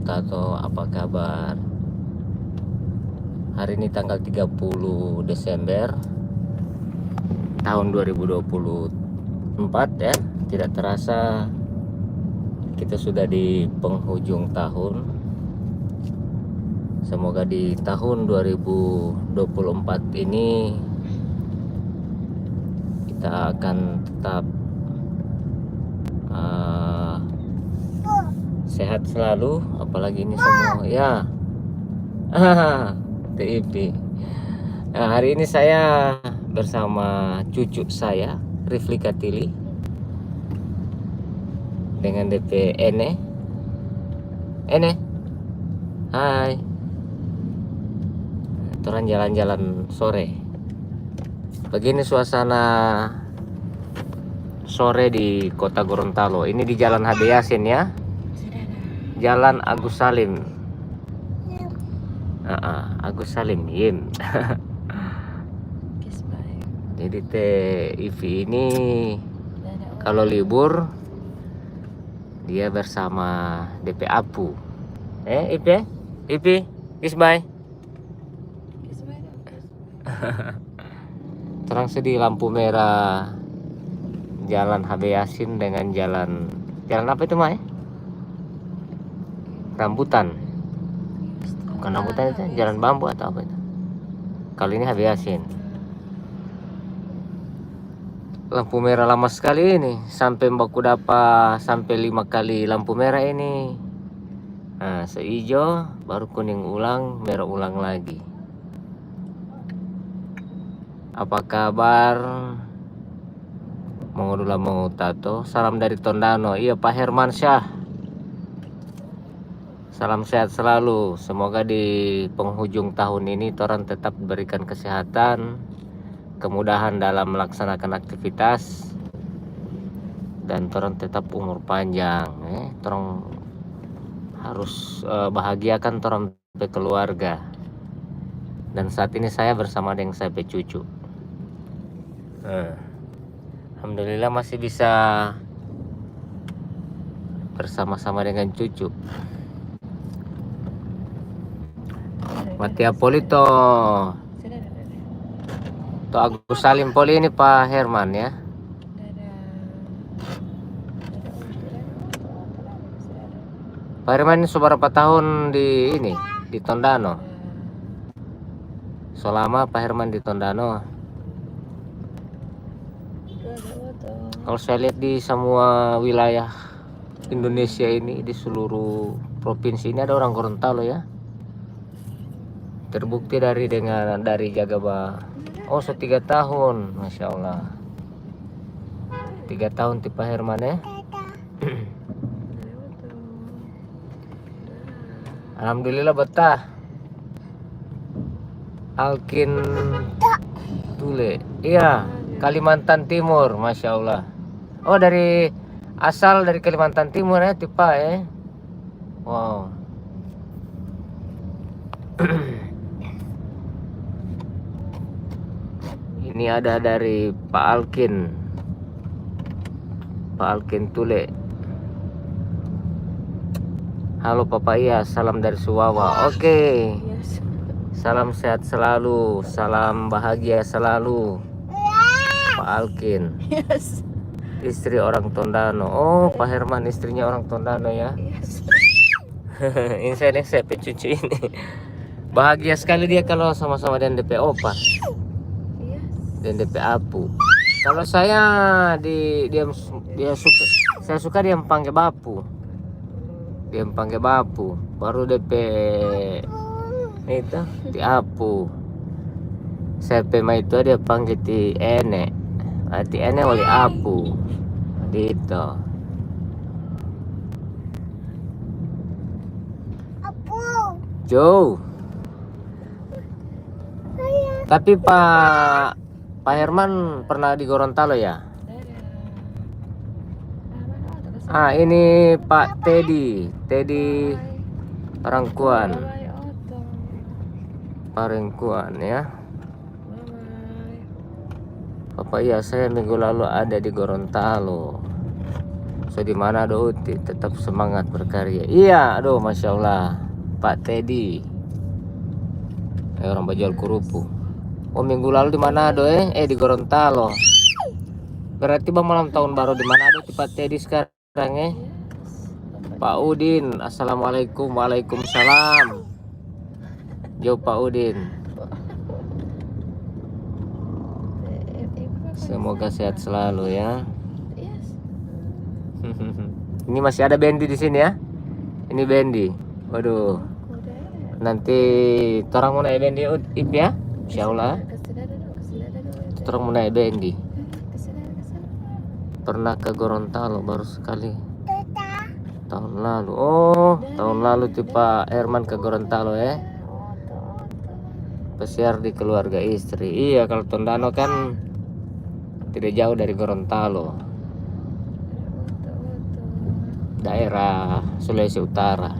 Tato, apa kabar? Hari ini tanggal 30 Desember tahun 2024 ya. Tidak terasa kita sudah di penghujung tahun. Semoga di tahun 2024 ini kita akan tetap sehat selalu, apalagi ini semua ya. TIP. Nah, hari ini saya bersama cucu saya, Rifli Katili, dengan DP Ene. Hai. Turun jalan-jalan sore. Begini suasana sore di Kota Gorontalo. Ini di Jalan HD Yasin ya. Jalan Agus Salim. Agus Salim Yim. Jadi TIV ini kalau libur dia bersama DP Apu. IP, Kisbay. Terang sedih lampu merah Jalan HB Yasin dengan jalan apa itu Mai? Rambutan. Bukan rambutan itu, jalan bambu atau apa itu? Kali ini HB Yasin. Lampu merah lama sekali ini, sampai baku dapat sampai 5 kali lampu merah ini. Nah, seijo baru kuning ulang, merah ulang lagi. Apa kabar? Mengudula mau tato. Salam dari Tondano. Iya Pak Herman Syah. Salam sehat selalu. Semoga di penghujung tahun ini Toran tetap diberikan kesehatan, kemudahan dalam melaksanakan aktivitas, dan Toran tetap umur panjang. Toran harus bahagiakan Toran keluarga. Dan saat ini saya bersama dengan saya cucu. Alhamdulillah masih bisa bersama-sama dengan cucu. Mati Apolito to Agus Salim Poli ini Pak Herman ya. Pak Herman ini seberapa tahun di Tondano? Selama Pak Herman di Tondano. Kalau saya lihat di semua wilayah Indonesia ini, di seluruh provinsi ini ada orang Gorontalo ya. Terbukti dari Jagaba. Oh, 3 tahun, masya Allah. 3 tahun tipe Herman ya. Alhamdulillah betah. Alkin Tule. Iya, Kalimantan Timur, masya Allah. Oh, asal dari Kalimantan Timur ya tipe ya. Wow. Ini ada dari Pak Alkin Tule. Halo Papa Iya, salam dari Suwawa. Oke. Salam sehat selalu, salam bahagia selalu. Pak Alkin. Yes. Istri orang Tondano. Oh, Pak Herman istrinya orang Tondano ya. Yes. Ini saya cucu ini. Bahagia sekali dia kalau sama-sama dengan DP Opa. Dan DP Apu. Kalau saya saya suka dia panggil Bapu. Dia panggil Bapu. Baru DP itu di Apu. Saya pema itu dia panggil di Ene. Di Ene oleh Apu. Gitu. Apu. Joe. Tapi Pak Herman pernah di Gorontalo ya? Ini Pak Teddy Parangkuan ya. Papa iya, saya minggu lalu ada di Gorontalo. So di mana aduh tetap semangat berkarya. Iya, aduh masya Allah Pak Teddy. Orang Bajual Kurupu. Oh minggu lalu di Manado di Gorontalo. Berarti bang malam tahun baru di Manado di Pak Teddy sekarang Pak Udin, assalamualaikum, waalaikumsalam. Yo Pak Udin. Semoga sehat selalu ya. Ini masih ada Bendi di sini ya. Ini Bendi. Waduh. Nanti orang mau naik Bendi Ip ya. Insyaallah. Orang mau naik Bendi. Pernah ke Gorontalo baru sekali. Tahun lalu. Oh, tahun lalu tuh Pak Herman ke Gorontalo ya. Pesiar di keluarga istri. Iya, kalau Tondano kan tidak jauh dari Gorontalo. Daerah Sulawesi Utara.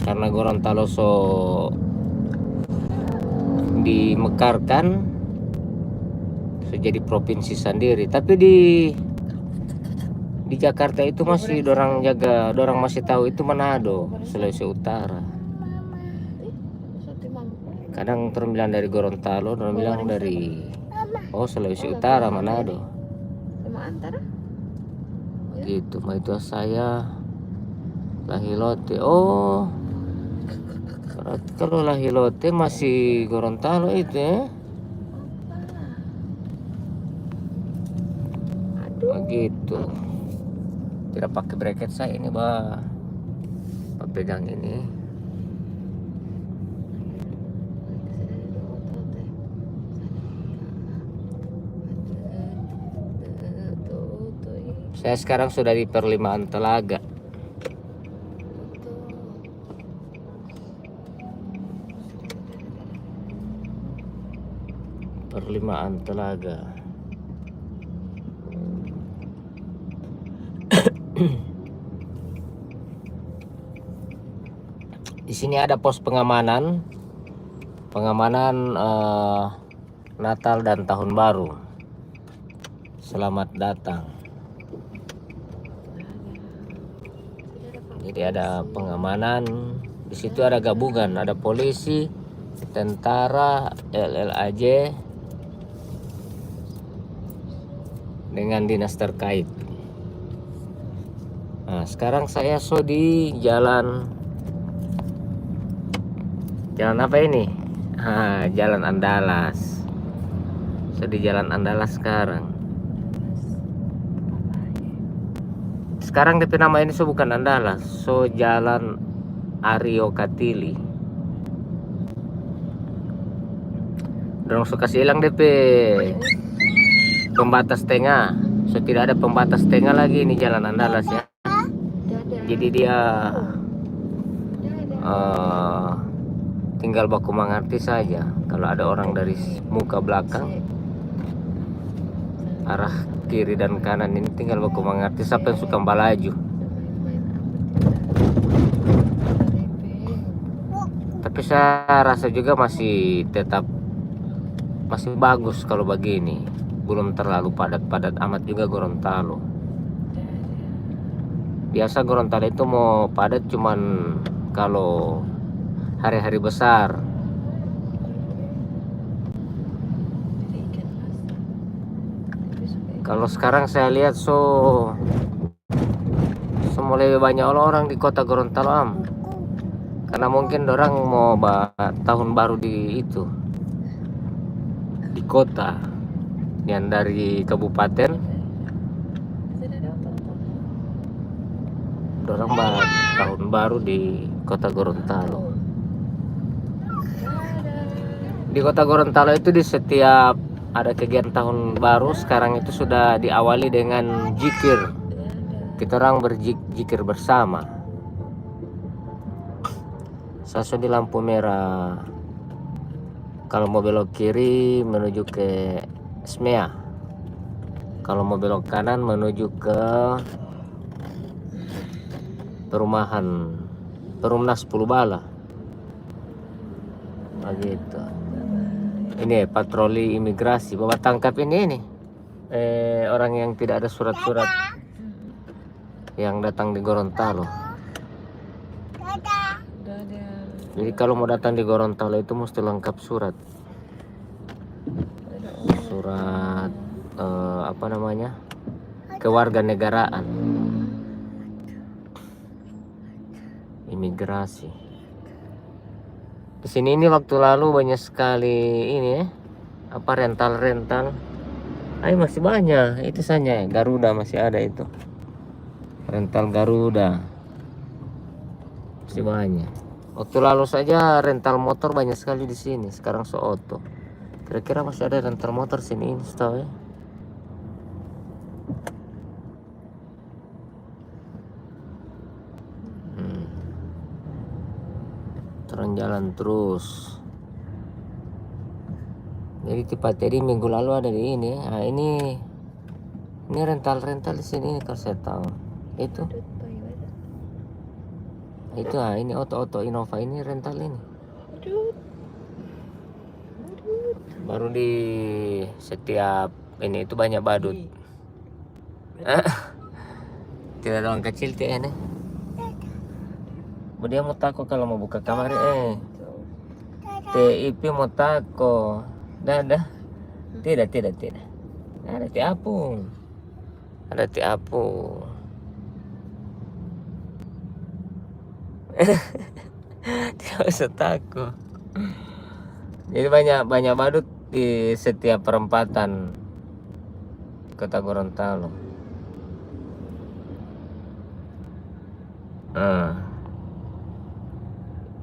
Karena Gorontalo so dimekarkan so jadi provinsi sendiri, tapi di Jakarta itu masih dorang masih tahu itu Manado, Sulawesi Utara. Kadang orang bilang dari Gorontalo, orang bilang dari Sulawesi Utara, Manado. Gitu, itu saya Lahilote. Oh, berarti kalau Lahilote masih Gorontalo itu ya. Begitu. Tidak pakai bracket saya ini, Bah. Pegang ini. Saya sekarang sudah di Perlimaan Telaga. Perlimaan Telaga. Di sini ada pos pengamanan Natal dan Tahun Baru. Selamat datang. Jadi ada pengamanan. Di situ ada gabungan, ada polisi, tentara, LLAJ dengan dinas terkait. Nah, sekarang saya di jalan apa ini? Jalan Andalas. Di Jalan Andalas sekarang. Sekarang DP nama ini bukan Andalas, Jalan Aryo Katili. Dorong suka silang DP pembatas tengah. Tidak ada pembatas tengah lagi ini Jalan Andalas ya. Jadi dia tinggal baku mengerti saja. Kalau ada orang dari muka belakang arah kiri dan kanan ini tinggal baku mengerti siapa yang suka balaju. Tapi saya rasa juga masih bagus kalau begini. Belum terlalu padat amat juga Gorontalo. Biasa Gorontalo itu mau padat cuman kalau hari-hari besar. Kalau sekarang saya lihat mulai banyak orang di kota Gorontalo karena mungkin orang mau tahun baru di kota yang dari kabupaten. Orang tahun baru di kota Gorontalo. Di kota Gorontalo itu di setiap ada kegiatan tahun baru sekarang itu sudah diawali dengan zikir. Kita orang berzikir bersama. Saya di lampu merah. Kalau mau belok kiri menuju ke Smea. Kalau mau belok kanan menuju ke Perumnas 10 Bala. Begitu. Ini patroli imigrasi bawa tangkap ini orang yang tidak ada surat-surat yang datang di Gorontalo. Jadi kalau mau datang di Gorontalo itu mesti lengkap surat apa namanya, kewarganegaraan, imigrasi. Di sini ini waktu lalu banyak sekali ini apa rental. Masih banyak itu saja. Garuda masih ada itu. Rental Garuda masih banyak. Waktu lalu saja rental motor banyak sekali di sini. Sekarang Soto. Kira-kira masih ada rental motor sini ini, setahu ya. Jalan terus. Jadi tepat tadi minggu lalu ada di ini. Nah, ini rental di sini kalau saya tahu. Itu ini Oto Innova ini rental ini. Baru di setiap ini itu banyak badut. Tidak ada orang kecil tuh ini. Dia mau tako kalau mau buka kamar TIP mau tako. Dah. Tidak. Ada tiapung. Tidak usah tako. Jadi banyak badut di setiap perempatan Kota Gorontalo.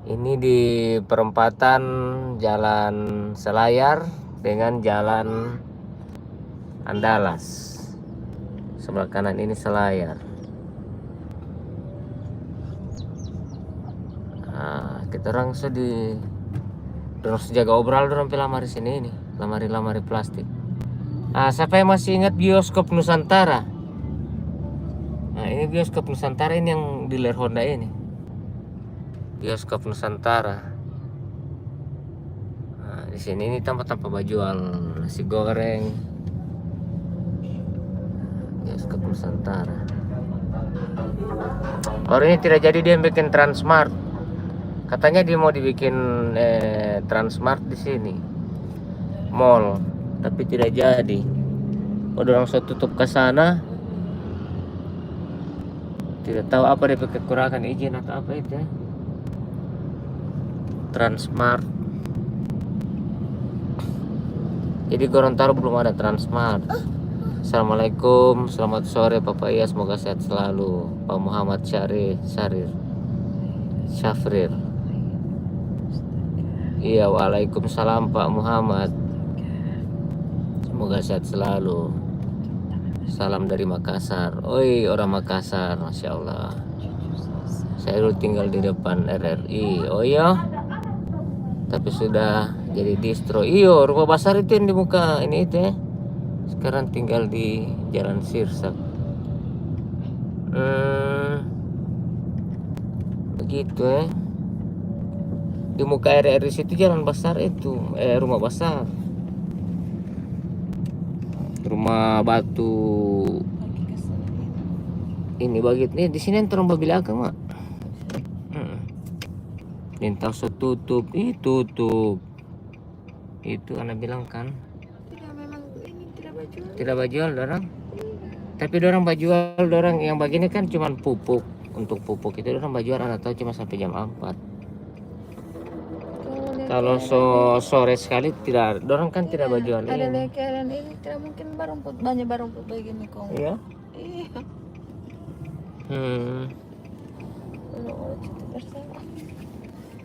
Ini di perempatan Jalan Selayar dengan Jalan Andalas. Sebelah kanan ini Selayar. Nah, kita orang terus jaga obral dorang lamari sini ini, lamari plastik. Siapa yang masih ingat bioskop Nusantara? Nah, ini bioskop Nusantara ini yang dealer Honda ini. Bioskop Nusantara. Nah, di sini ini tempat jual nasi goreng. Bioskop Nusantara. Orang ini tidak jadi dia bikin Transmart. Katanya dia mau dibikin Transmart di sini, mall, tapi tidak jadi. Udah langsung tutup ke sana. Tidak tahu apa dia kekurangan izin atau apa itu ya. Transmart. Jadi Gorontalo belum ada Transmart. Assalamualaikum, selamat sore Bapak Iya, semoga sehat selalu. Pak Muhammad Syafrir. Iya, waalaikumsalam Pak Muhammad. Semoga sehat selalu. Salam dari Makassar. Oi, orang Makassar, Masya Allah. Saya dulu tinggal di depan RRI. Oh iya, tapi sudah jadi distro. Iyo, rumah besar itu yang di muka ini itu ya. Sekarang tinggal di Jalan Sirsak. Begitu ya. Di muka RRI situ jalan besar itu, rumah besar. Rumah batu. Ini begitu nih di sini yang mobil belakang, Mak. Lintas tutup, tutup. Itu Anda bilang kan? Tidak bajual dorang. Tapi dorang bajual yang begini kan cuma pupuk. Untuk pupuk itu dorang bajual Anda tahu cuma sampai jam 4. Kalau sore sekali tidak, dorang kan tidak bajual ada ini. kalian ini tidak mungkin banyak rumput begini kok. Iya.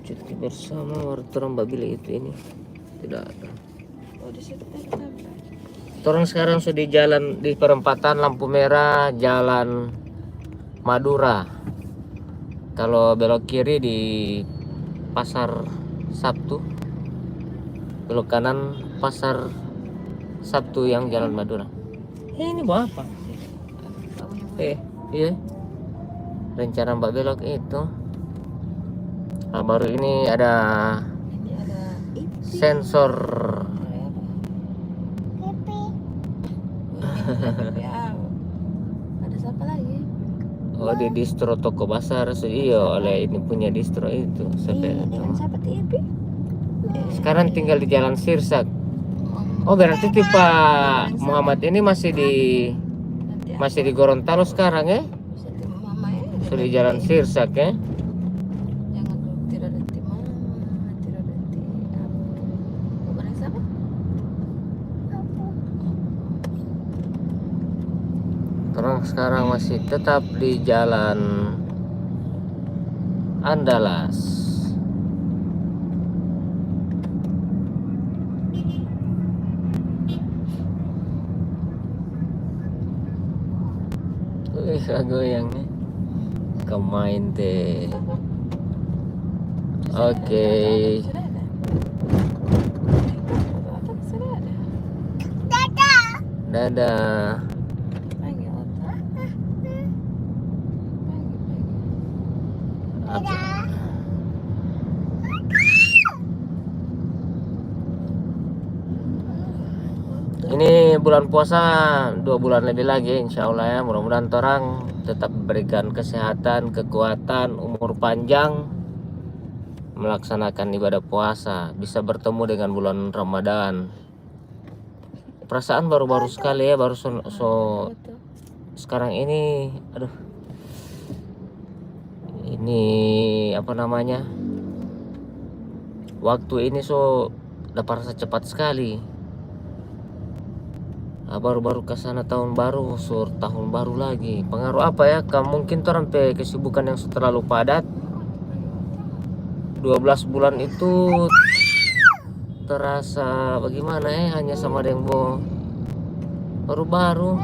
Cuti bersama orang Babila itu ini tidak ada. Di situ Orang sekarang sudah di jalan di perempatan lampu merah Jalan Madura. Kalau belok kiri di Pasar Sabtu, belok kanan Pasar Sabtu yang Jalan Madura. Ini buat apa? Iya. Rencana Mbak belok itu. Baru ini ada sensor Ya, ada siapa lagi? Oh, di distro toko besar iya oleh ini punya distro itu Iya, dengan siapa TV? sekarang tinggal di Jalan Sirsak. Oh, berarti Pak Muhammad ini masih di Gorontalo sekarang ya? Mama ya. Sudah di Jalan Sirsak ya? Jangan dulu, tidak ada di mama, tidak ada di apa. Mau bareng siapa? Orang sekarang masih tetap di Jalan Andalas. Goyangnya kemain teh. Oke. Sudah ada. Apa sudah ada? Dadah. Panggil Ota. Panggil. Apa? Ini bulan puasa 2 bulan lebih lagi insya Allah ya. Mudah-mudahan orang tetap berikan kesehatan, kekuatan, umur panjang melaksanakan ibadah puasa, bisa bertemu dengan bulan Ramadan. Perasaan baru-baru sekali ya, baru sekarang ini, aduh, ini apa namanya, waktu ini dapat rasa cepat sekali. Baru-baru ke sana tahun baru, tahun baru lagi. Pengaruh apa ya? Mungkin orang kesibukan yang terlalu padat. 12 bulan itu terasa bagaimana ya? Hanya sama yang baru-baru.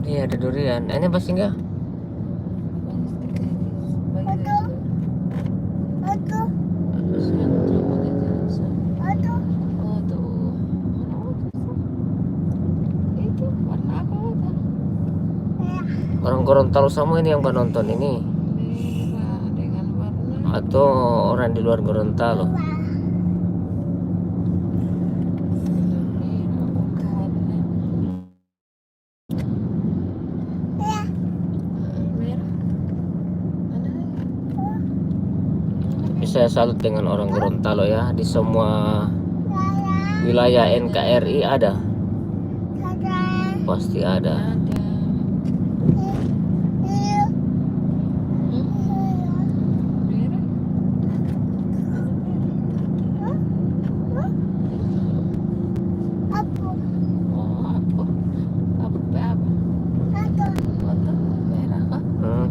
Iya, ada durian. Ini pasti enggak? Orang Gorontalo sama ini yang nonton ini Dengan warna atau orang di luar Gorontalo? Saya salut dengan orang Gorontalo ya, di semua wilayah NKRI ada, pasti ada.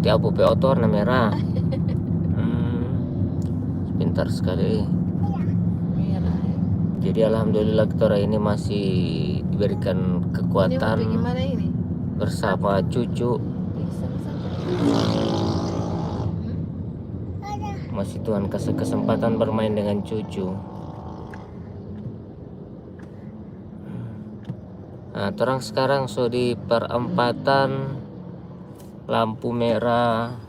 Tiap UP Auto warna merah. Pintar sekali. Jadi alhamdulillah kita ini masih diberikan kekuatan bersama cucu. Masih Tuhan kasih kesempatan bermain dengan cucu. Nah, terang sekarang di perempatan lampu merah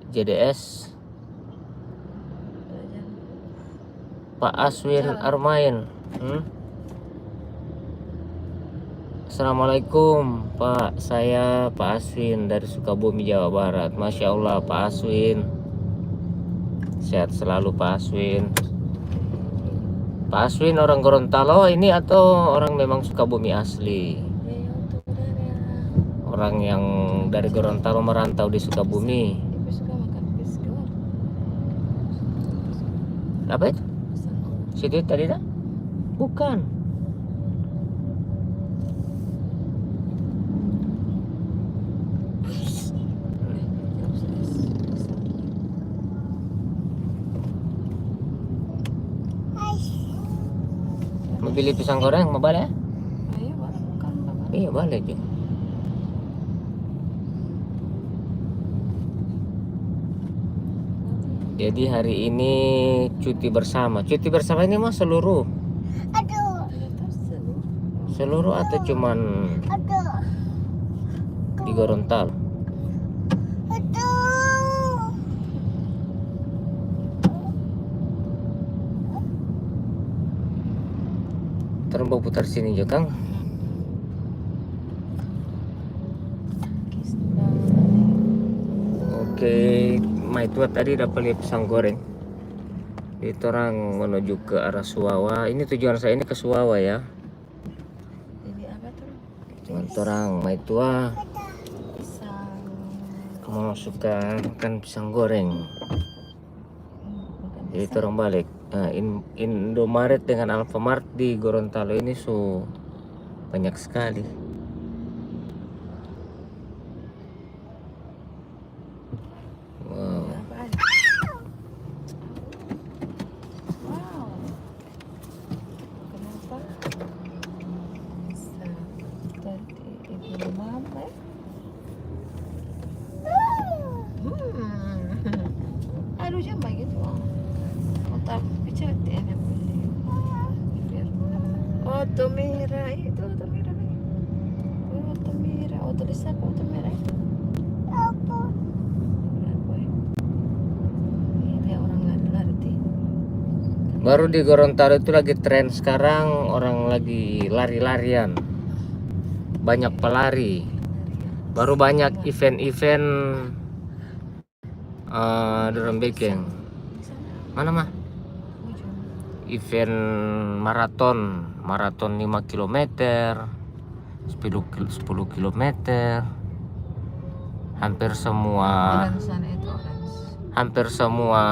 JDS Pak Aswin Armain. Assalamualaikum Pak, saya Pak Aswin dari Sukabumi, Jawa Barat. Masya Allah Pak Aswin, sehat selalu Pak Aswin. Pak Aswin orang Gorontalo ini atau orang memang Sukabumi asli? Orang yang dari Gorontalo merantau di Sukabumi. Apa itu? Situ tadi dah? Bukan. Mau beli pisang goreng, mau balik? Iya balik juga. Jadi hari ini cuti bersama. Cuti bersama ini mah seluruh atau cuman di Gorontalo? Orang mau putar sini juga Kang. Oke, Maitua tadi dapat lihat pisang goreng. Itu orang menuju ke arah Suwawa. Ini tujuan saya ini ke Suwawa ya. Ini apa tuh? Orang Maitua Pisang. mau suka makan pisang goreng. Bukan Jadi pisang. orang balik. Nah, Indomaret dengan Alfamart di Gorontalo ini banyak sekali. Wow. Apa aja? Wow. Kenapa? Bisa tadi ibu mama. Aduh jangan begitu. Otak bicara enak boleh. Biar. Oh tuh merah itu tuh merah nih. Oh tuh merah. Oh tulis apa? Oh tuh merah itu. Apa? Ini orang lari-lari. Baru di Gorontalo itu lagi tren sekarang, orang lagi lari-larian. Banyak pelari. Baru banyak event-event dalam bikin. Mana mah? Event maraton 5 km, 10 km. Hampir semua Jalan sana itu orange. hampir semua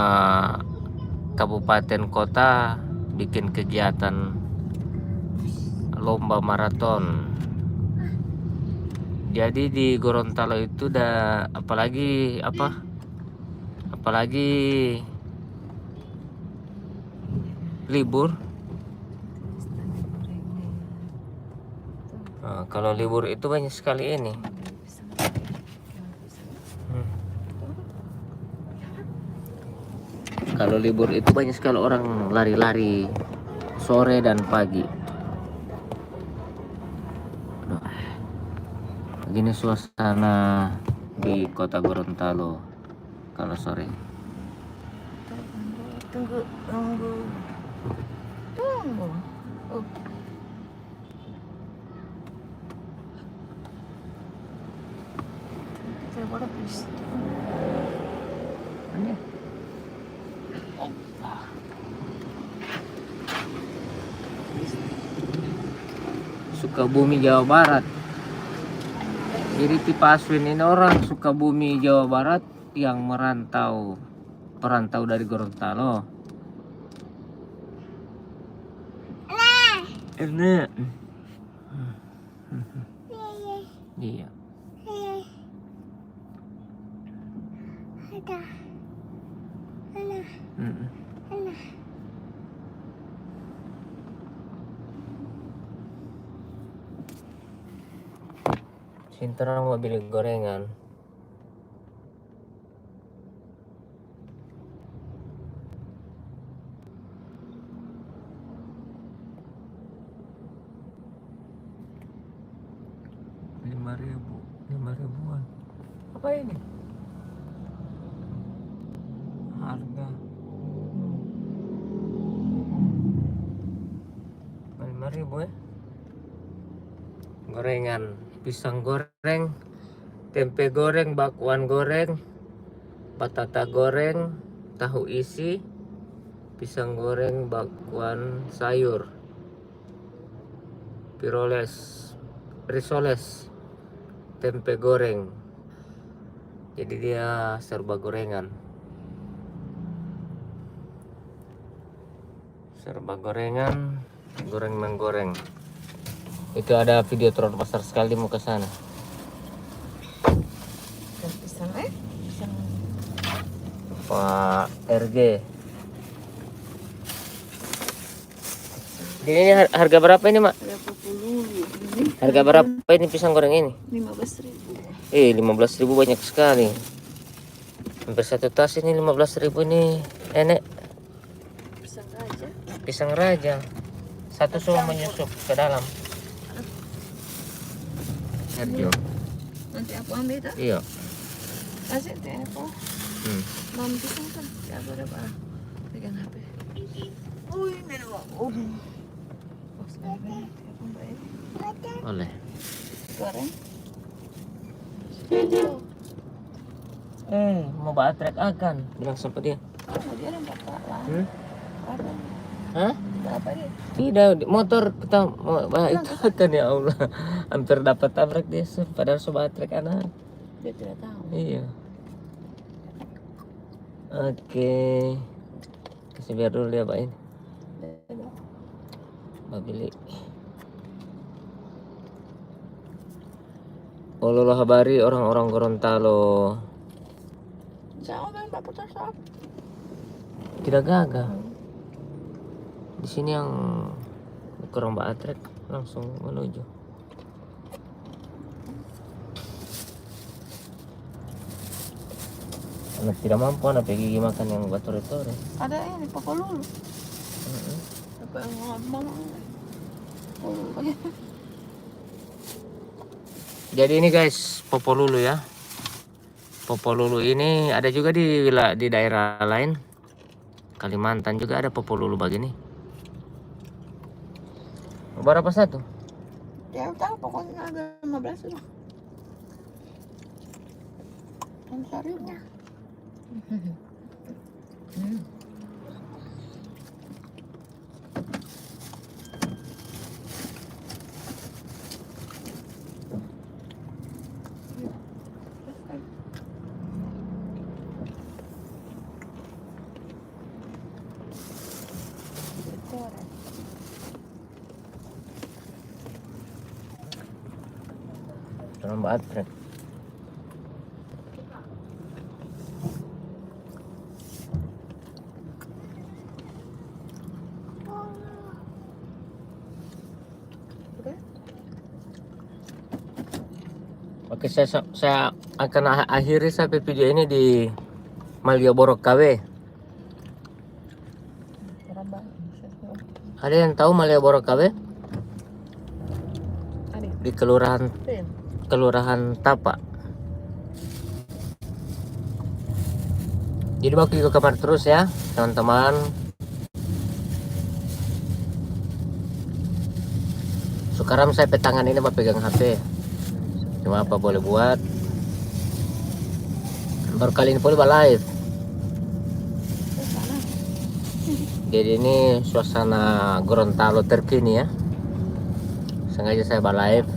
kabupaten kota bikin kegiatan lomba maraton. Jadi di Gorontalo itu udah apalagi libur. Nah, kalau libur itu banyak sekali ini. Kalau libur itu banyak sekali orang lari-lari sore dan pagi. Begini suasana di kota Gorontalo kalau sore. Tunggu. Oh. Saya boleh please. Ini. Sukabumi, Jawa Barat. Jadi Tipaswin ini orang Sukabumi, Jawa Barat yang perantau dari Gorontalo. Enak. Iya. Sinter mau beli gorengan. $5.000 Apa ini? harga 5.000 ya. Gorengan, pisang goreng, tempe goreng, bakwan goreng, batata goreng, tahu isi, pisang goreng, bakwan sayur, risoles, tempe goreng. Jadi dia serba gorengan. Goreng menggoreng. Itu ada video turun pasar sekali mau ke sana. Pisang pisang. Pak RG. Ini harga berapa ini, Mak? 30. Harga berapa ini pisang goreng ini? 15.000. 15.000 banyak sekali. Hampir satu tas ini 15.000 ini. Enek. Pisang raja. Satu semua menyusup ke dalam. Sergio. Nanti aku ambil tak? Iya. Kasih teh apa? Mam pisang kan? Ya apa? Pegang HP. Uy, minum. Boleh. Goreng. Mau baterai akan bilang sama dia. Oh, dia nampak kalah. Apa? Hah? Apa dia? Tidak, di motor kita itu kan ya Allah. Hampir dapat tabrak dia padahal sobat trek anak. Dia tidak tahu. Iya. Oke. Kasih biar dulu dia, Pak ini. Babili. Ololah habari orang-orang Gorontalo. Jangan main Pak putar sok. Tidak gagal. Di sini yang kurang baterai langsung menuju. Anak tidak mampu, anak pergi makan yang batore-tore. Ada ini Popolulu. Apa yang ngomong? Jadi ini guys, Popolulu ya. Popolulu ini ada juga di daerah lain. Kalimantan juga ada Popolulu begini. Berapa satu? Ya tahu pokoknya ada 15 lah. Kan seribu. Kurang baterai. Oke, saya akan akhiri sampai video ini di Malioboro KW. Ada yang tahu Malioboro KW? Di Kelurahan Tapa. Jadi waktu itu kamar terus ya, teman-teman. Sekarang saya petangan ini pegang HP. Cuma apa boleh buat. Baru kali ini boleh live. Jadi ini suasana Gorontalo terkini ya. Sengaja saya live.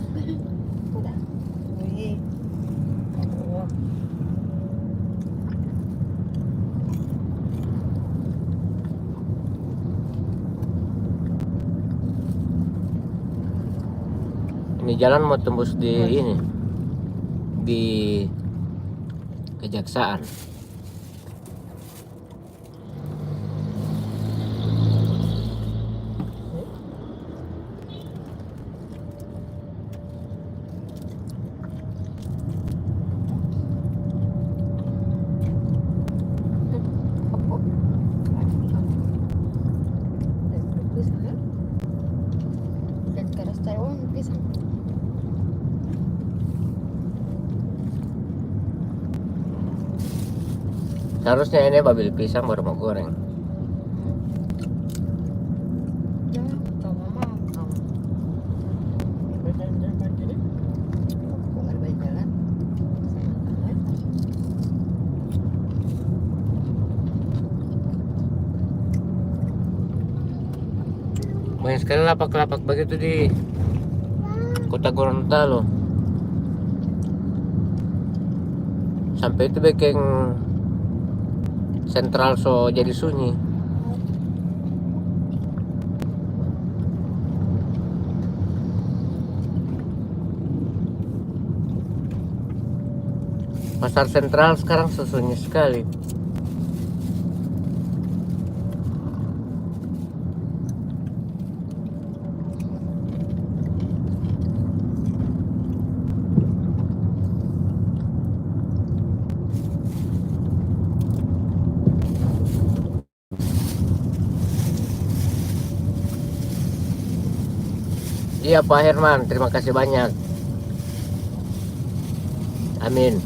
Ini jalan mau tembus di Kejaksaan. Seharusnya ini babil pisang baru mau goreng. Banyak sekali lapak-lapak begitu di kota Gorontalo. Sampai itu bikin sentral so jadi sunyi. Pasar sentral sekarang sunyi sekali. Iya Pak Herman, terima kasih banyak. Amin.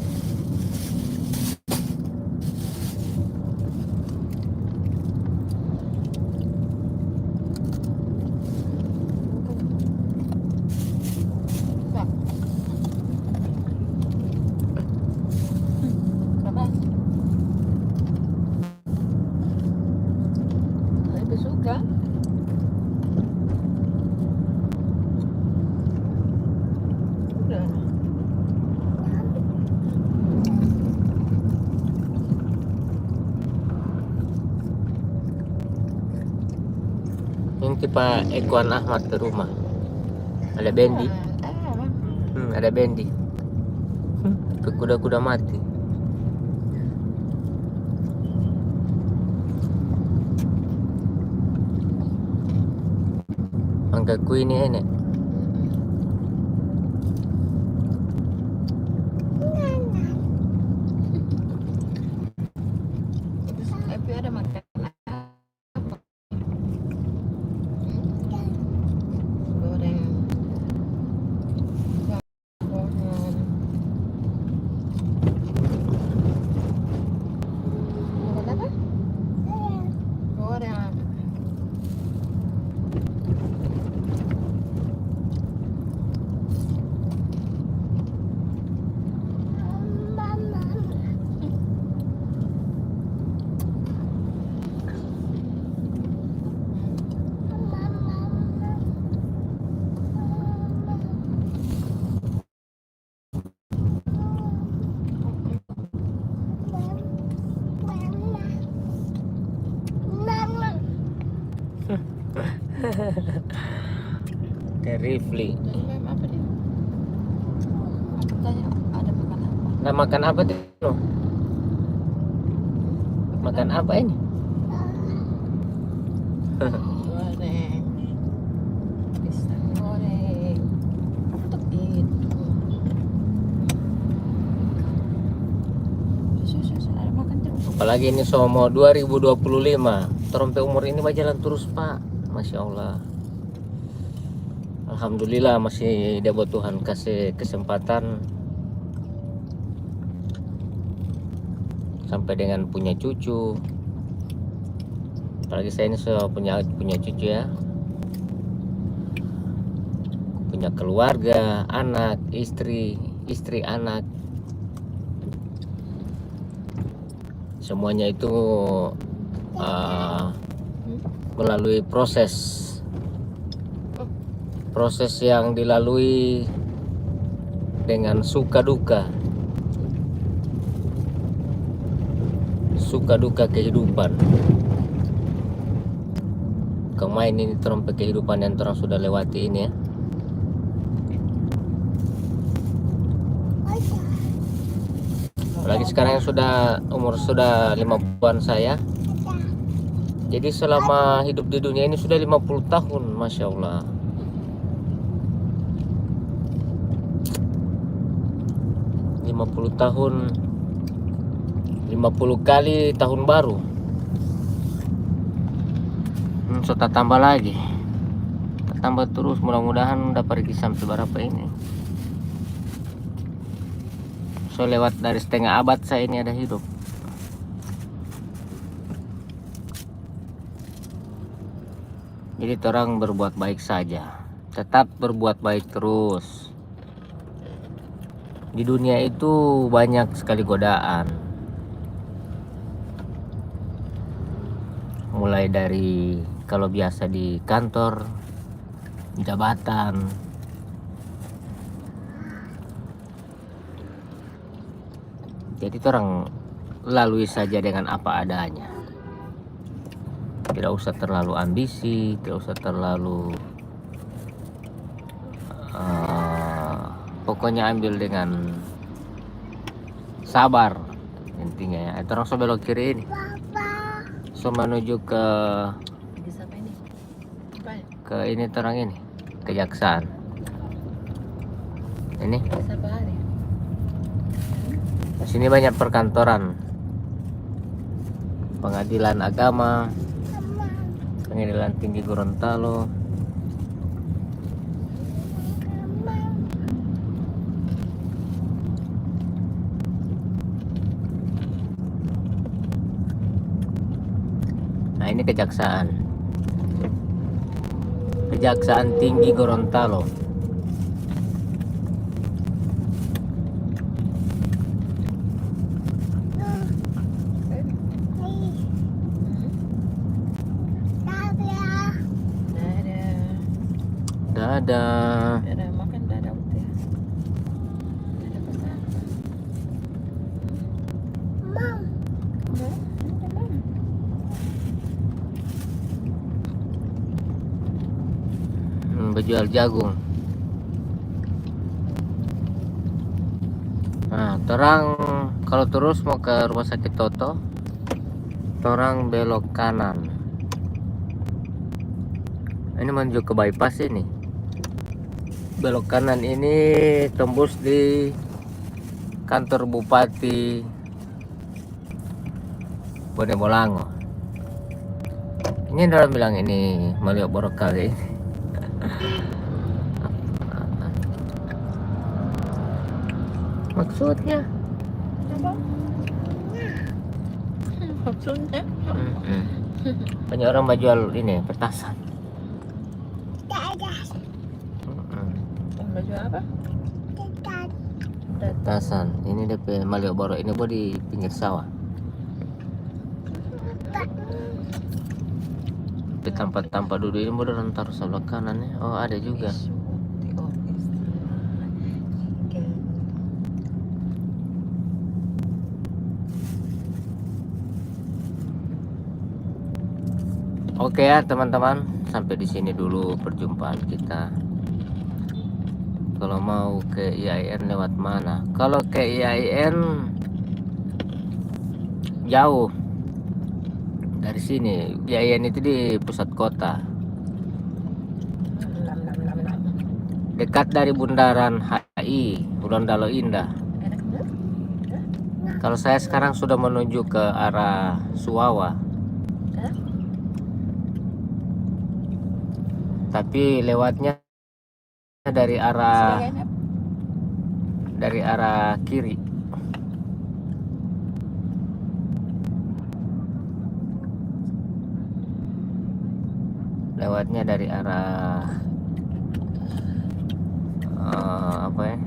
ikuti Pak Ekuan Ahmad ke rumah. Ada Bendi. Ada Bendi. Ke kuda-kuda mati. Angkaku ini enek. Tapi ada makan goreng pohon. Makan apa? Goreng. Rifli. Apa dia? Aku tanya ada makan apa? Nah, makan apa tuh? Makan apa ini? Goreng. Pisang goreng. Untuk itu. Susu ada makan terus. Apalagi ini Somo 2025. Terompe umur ini berjalan terus Pak. Masya Allah. Alhamdulillah masih dia buat Tuhan kasih kesempatan sampai dengan punya cucu. Apalagi saya ini sudah punya cucu ya, punya keluarga, anak, istri anak, semuanya itu melalui proses yang dilalui dengan suka duka kehidupan. Kemain ini terompe kehidupan yang orang sudah lewati ini ya. Apalagi sekarang yang umur sudah 50-an saya. Jadi selama hidup di dunia ini sudah 50 tahun, Masya Allah. tahun 50 kali tahun baru. Sudah tambah lagi, tambah terus, mudah-mudahan udah pergi sampai berapa ini. So lewat dari setengah abad saya ini ada hidup. Jadi orang berbuat baik saja, tetap berbuat baik terus. Di dunia itu banyak sekali godaan, mulai dari kalau biasa di kantor, jabatan, jadi orang lalui saja dengan apa adanya. Tidak usah terlalu ambisi, tidak usah terlalu pokoknya ambil dengan sabar intinya ya. Itu orang belok kiri ini, so menuju ke ini terang ini kejaksaan ini. Di sini banyak perkantoran, pengadilan agama, pengadilan tinggi Gorontalo. Nah ini kejaksaan tinggi Gorontalo. Dadah. Makan dadah udah. jual jagung. Nah, torang kalau terus mau ke rumah sakit Toto, torang belok kanan. Ini menuju ke bypass ini. Belok kanan ini tembus di kantor Bupati Bonemolango. Ini orang bilang ini Malioboro kali ini. Maksudnya? Apa? Maksudnya? Banyak orang mau jual ini petasan. Baju apa? Petasan. Ini DP Malioboro ini gua di pinggir sawah. Di tempat-tempat duduk ini beneran taruh sebelah kanan ya. Oh ada juga. Oke ya teman-teman, sampai di sini dulu perjumpaan kita. Kalau mau ke IAIN lewat mana? Kalau ke IAIN jauh dari sini. IAIN itu di pusat kota, dekat dari bundaran HI, Gorontalo Indah. Kalau saya sekarang sudah menuju ke arah Suwawa, tapi lewatnya dari arah kiri. Lewatnya dari arah apa ya?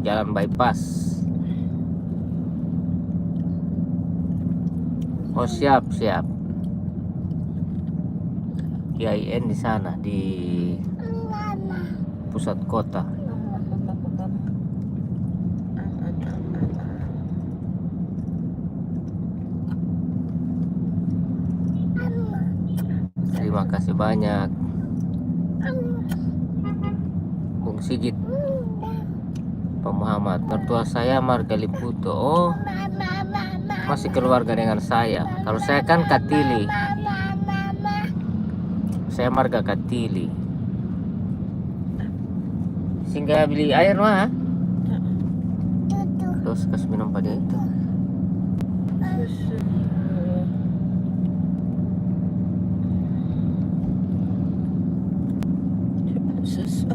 Jalan bypass. Oh siap. IAIN di sana di pusat kota. Terima kasih banyak Bung Sigit, Pak Muhammad. Mertua saya Marga Liputo. Oh masih keluarga dengan saya. Kalau saya kan Katili. Saya Marga Katili. Sehingga beli air mah. Terus kasih minum pada itu. Susu.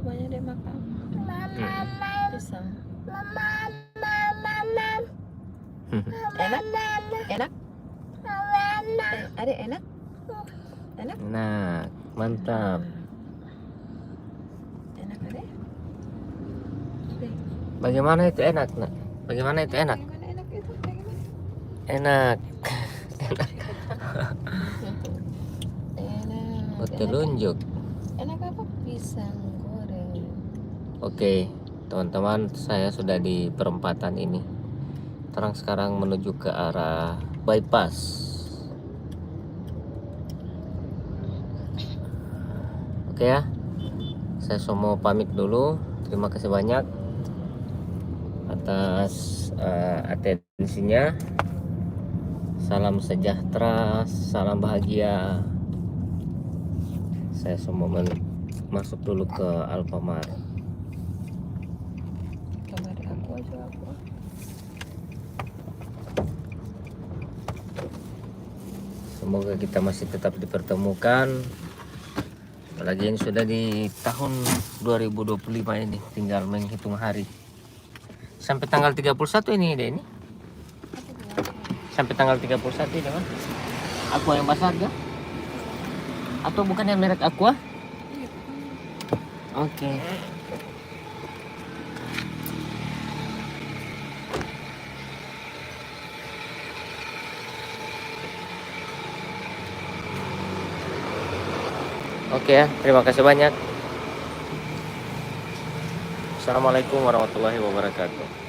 Banyak dia makan. Pisang. Enak? Adik enak? Enak? Nah, mantap. Enak adik? Bagaimana itu enak, Nak? Bagaimana itu enak? Bagaimana enak itu? Bagaimana? Enak. Enak. Telunjuk. Enak apa? Pisang goreng. Oke, teman-teman, saya sudah di perempatan ini. Terang sekarang menuju ke arah bypass. Oke ya, saya semua pamit dulu. Terima kasih banyak atas atensinya. Salam sejahtera, salam bahagia. Saya semua masuk dulu ke Alfamart. Kamar aku aja aku. Semoga kita masih tetap dipertemukan. Apalagi ini sudah di tahun 2025 ini, tinggal menghitung hari. Sampai tanggal 31 ini deh ini. Sampai tanggal 31 ini kan. Aqua yang besar ya? Atau bukan yang merek Aqua? Oke. Oke ya, terima kasih banyak. Assalamualaikum warahmatullahi wabarakatuh.